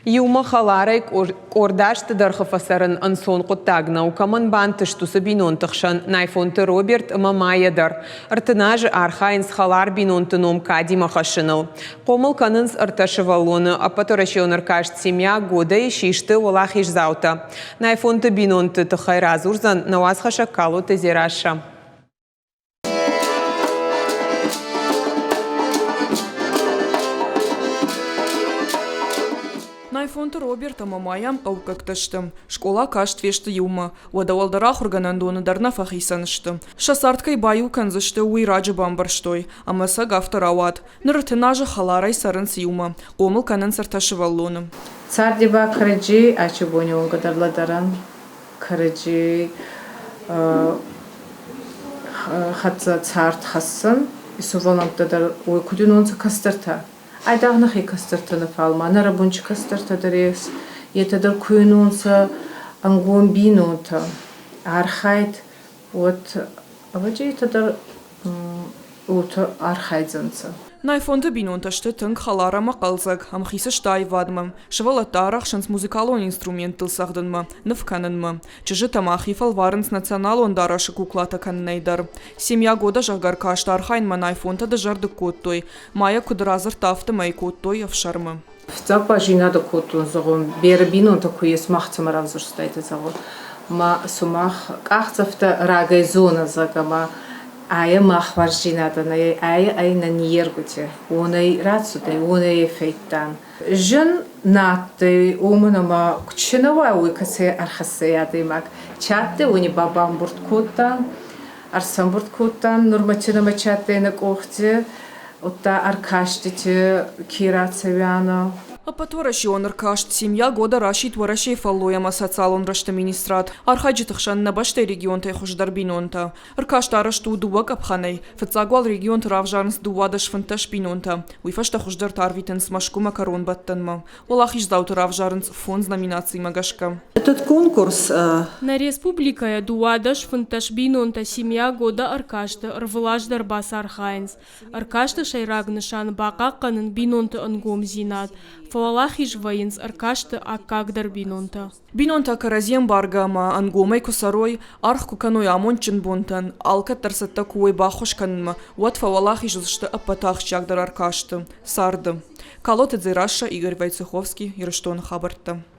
Юма халарай кордашты дархафасарын ансон қоттагна укаман бантышту сабинон тахшан найфонты Роберт Мамайядар. Артынаж архайнс халар бинонты ном кадима хашинал. Комыл канынс арташевалоны апаторашион аркашт семья года и шишты олахиш заута. Найфонты бинонты тахайразурзан наваз хашакалу тезираша. Найфонты Роберта Мамаям аукакташтым. Школа каштвешты юма. Уадавалдарах органандоны дарна фахисаныштым. Шасарткай баю канзышты уйраджы бамбарштой. Амаса гафтарават. Ныртынажы халарай сарынс юма. Комыл канын сарташываллоным. Цар деба караджи ачыбони онгадарладаран. Караджи хатса царт хассан. Исувалантадар ой кудинонца кастарта. Айдағны хи кастартаны фалма, на рабончи кастартадарес, етадар куинонса ангон бинонта, архайт, вот, аваджи етадар архайдзанца. Найфонты бинонташты тынк халара мақалзак, амхисы штай вадмам, шывалатарах шанс музыкалон инструмент тылсахдынма, нывканынма. Чыжы тамахи фалварынс националон дарашы куклата каннайдар. Семья года жагар кашта архайнма найфонта да жарды коттой, мая кудразыр тафты май коттой авшармы. Запа жинада коттун зағын, бері бинонта куес махцама равзырстайды зағын. Ма сумах кахцафта рагай зона загама, Ая махваржинада, ая на нергуте, онай рацудай, онай эффейттан. Жын натты, омынама күчінава уйкасы архасыядымак. Чатты уни бабам бурткоттан, арсан бурткоттан, нурмачынама чаттайны кохте, отта аркаштите кирацевяна. Апатвараши он аркашт семья года рашит вараши фаллояма социалон рашта министрат. Архаджитахшан на баште регион тайхуждар бинонта. Аркашт арашту дувак апханай. Фацагуал регион травжарнс дувадаш фанташ бинонта. Уйфашта хуждар тарвитенс машку макарон баттанма. Олахиш зау травжарнс фонд номинации магашка. Этот конкурс на республика дувадаш фанташ бинонта семья года аркашта рвлаждар бас архайнс. Аркашта шайрагнышан бака канын бинонта ангом зинат. Фалалахиш воинс аркашты аккагдар бинонта. Бинонта каразем баргама ангомай кусарой арх куканой амончин бунтан алка тарсатта куой бахош канма вот фалалахиш зашты апатах чагдар аркашты сарды. Калоты дзираша Игорь Войцеховский, Ирштон Хабарта.